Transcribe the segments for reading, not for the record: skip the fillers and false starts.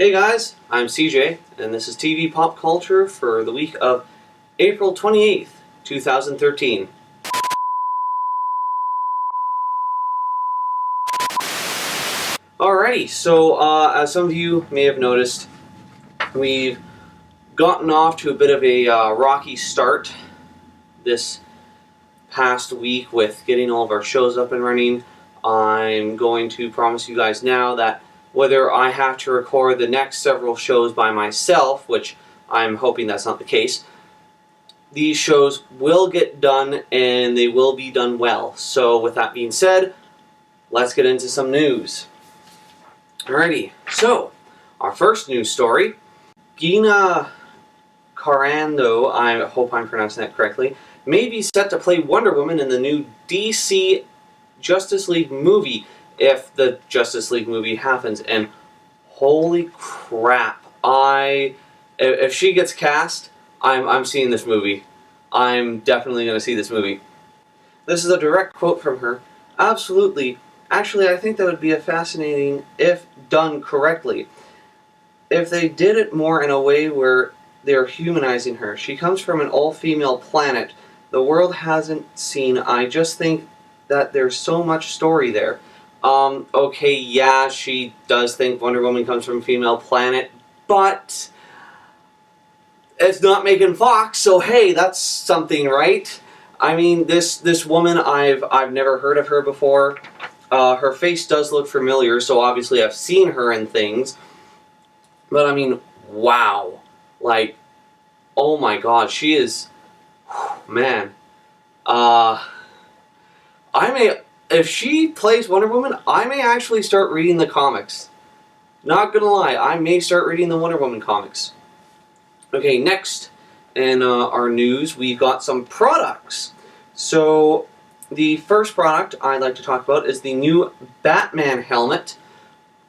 Hey guys, I'm CJ, and this is TV Pop Culture for the week of April 28th, 2013. Alrighty, so as some of you may have noticed, we've gotten off to a bit of a rocky start this past week with getting all of our shows up and running. I'm going to promise you guys now that whether I have to record the next several shows by myself, which I'm hoping that's not the case, these shows will get done and they will be done well. So with that being said, let's get into some news. Alrighty, so our first news story, Gina Carano, I hope I'm pronouncing that correctly, may be set to play Wonder Woman in the new DC Justice League movie, if the Justice League movie happens. And holy crap, if she gets cast, I'm seeing this movie. I'm definitely going to see this movie. This is a direct quote from her. Absolutely. Actually, I think that would be fascinating if done correctly. If they did it more in a way where they're humanizing her. She comes from an all-female planet the world hasn't seen. I just think that there's so much story there. Okay, yeah, she does think Wonder Woman comes from a female planet, but it's not Megan Fox, so hey, that's something, right? I mean, this woman, I've never heard of her before. Her face does look familiar, so obviously I've seen her in things. But I mean, wow. Like, oh my god, she is, man. If she plays Wonder Woman, I may actually start reading the comics. Not gonna lie, I may start reading the Wonder Woman comics. Okay, next in our news, we've got some products. So, the first product I'd like to talk about is the new Batman helmet,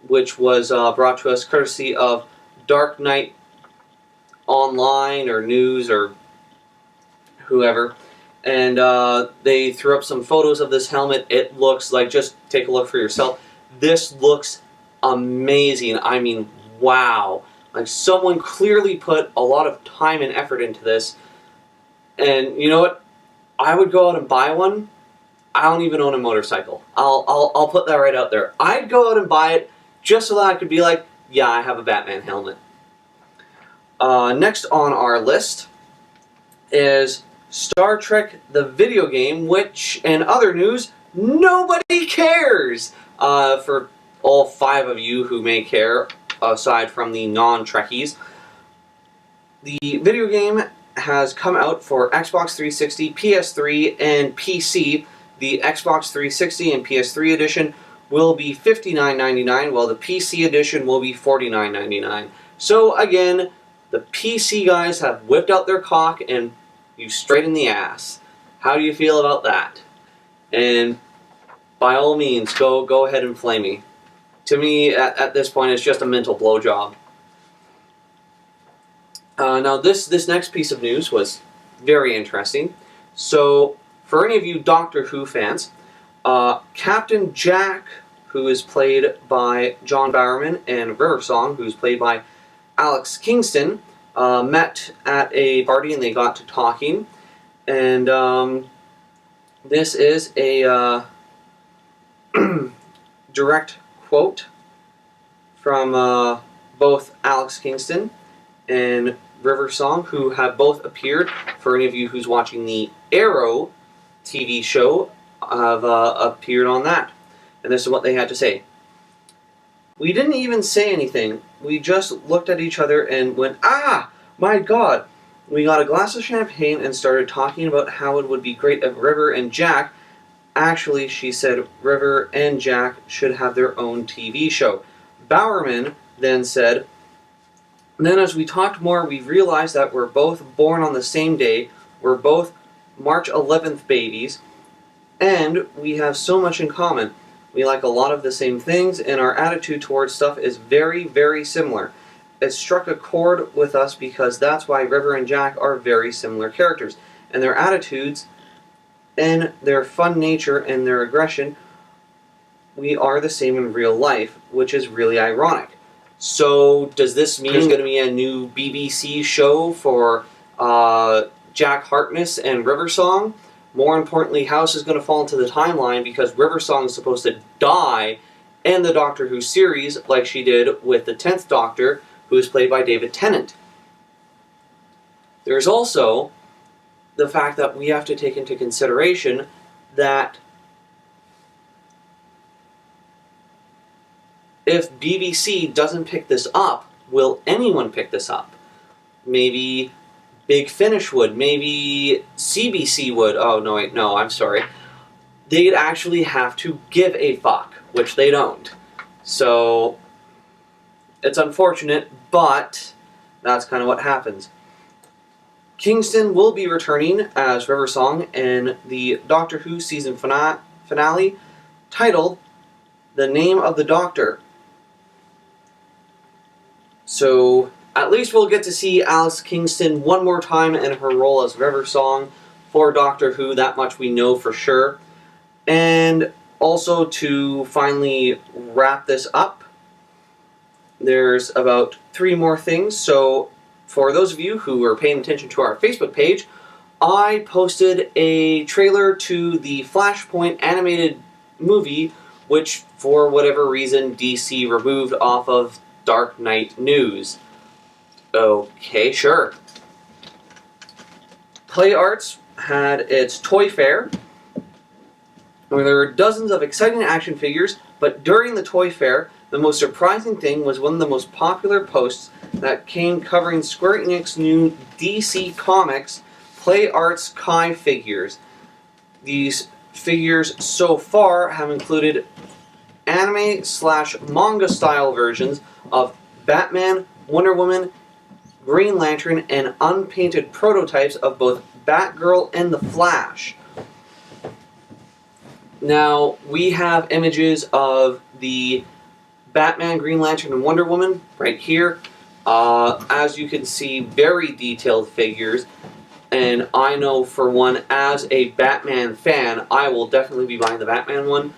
which was brought to us courtesy of Dark Knight Online or News or whoever. And they threw up some photos of this helmet. It looks like, just take a look for yourself. This looks amazing. I mean, wow. Like, someone clearly put a lot of time and effort into this. And you know what? I would go out and buy one. I don't even own a motorcycle. I'll put that right out there. I'd go out and buy it just so that I could be like, yeah, I have a Batman helmet. Next on our list is Star Trek the video game, which, in other news, nobody cares! For all 5 of you who may care, aside from the non-Trekkies. The video game has come out for Xbox 360, PS3, and PC. The Xbox 360 and PS3 edition will be $59.99, while the PC edition will be $49.99. So again, the PC guys have whipped out their cock and you straight in the ass. How do you feel about that? And by all means, go ahead and flame me. To me, at this point, it's just a mental blowjob. Now, this next piece of news was very interesting. So, for any of you Doctor Who fans, Captain Jack, who is played by John Bowerman, and River Song, who is played by Alex Kingston, met at a party and they got to talking. And this is a direct quote from both Alex Kingston and River Song, who have both appeared, for any of you who's watching the Arrow TV show, have appeared on that. And this is what they had to say. We didn't even say anything. We just looked at each other and went, ah, my god. We got a glass of champagne and started talking about how it would be great if River and Jack, actually, she said River and Jack should have their own TV show. Bowerman then said, then as we talked more, we realized that we're both born on the same day, we're both March 11th babies, and we have so much in common. We like a lot of the same things, and our attitude towards stuff is very, very similar. It struck a chord with us because that's why River and Jack are very similar characters. And their attitudes, and their fun nature, and their aggression, we are the same in real life, which is really ironic. So does this mean there's going to be a new BBC show for Jack Harkness and Riversong? More importantly, how is this going to fall into the timeline, because Riversong is supposed to die in the Doctor Who series like she did with the 10th Doctor, who is played by David Tennant. There's also the fact that we have to take into consideration that if BBC doesn't pick this up, will anyone pick this up? Maybe Big Finish would, maybe CBC would. Oh, no, wait, no, I'm sorry. They'd actually have to give a fuck, which they don't. So, it's unfortunate, but that's kind of what happens. Kingston will be returning as Riversong in the Doctor Who season finale, titled The Name of the Doctor. So, at least we'll get to see Alice Kingston one more time in her role as Riversong for Doctor Who, that much we know for sure. And also, to finally wrap this up, there's about 3 more things. So, for those of you who are paying attention to our Facebook page, I posted a trailer to the Flashpoint animated movie, which, for whatever reason, DC removed off of Dark Knight News. Okay, sure. Play Arts had its toy fair, where there were dozens of exciting action figures, but during the toy fair, the most surprising thing was one of the most popular posts that came covering Square Enix new DC Comics Play Arts Kai figures. These figures so far have included anime/manga style versions of Batman, Wonder Woman, Green Lantern, and unpainted prototypes of both Batgirl and the Flash. Now, we have images of the Batman, Green Lantern, and Wonder Woman right here. As you can see, very detailed figures. And I know for one, as a Batman fan, I will definitely be buying the Batman one.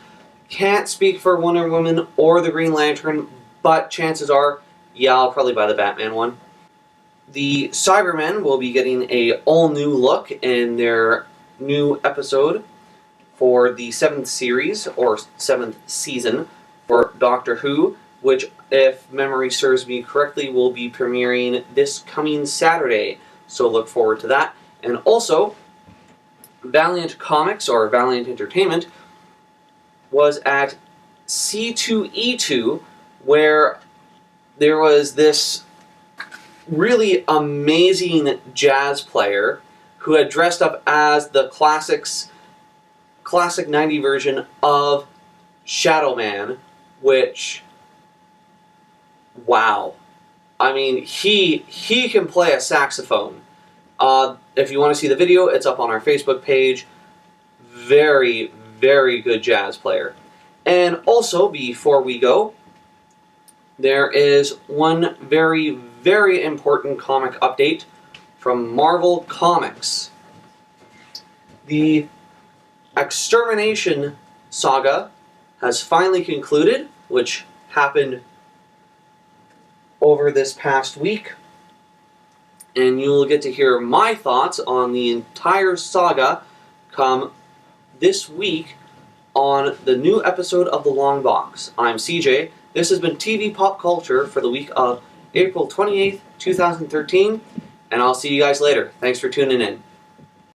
Can't speak for Wonder Woman or the Green Lantern, but chances are, yeah, I'll probably buy the Batman one. The Cybermen will be getting a all-new look in their new episode for the 7th series, or 7th season, for Doctor Who, which, if memory serves me correctly, will be premiering this coming Saturday. So look forward to that. And also, Valiant Comics, or Valiant Entertainment, was at C2E2, where there was this really amazing jazz player who had dressed up as the classic 90 version of Shadow Man, which, wow. I mean, he can play a saxophone. If you want to see the video, it's up on our Facebook page. Very, very good jazz player. And also, before we go, there is one very, very important comic update from Marvel Comics. The Extermination saga has finally concluded, which happened over this past week. And you'll get to hear my thoughts on the entire saga come this week on the new episode of The Long Box. I'm CJ. This has been TV Pop Culture for the week of April 28th, 2013, and I'll see you guys later. Thanks for tuning in.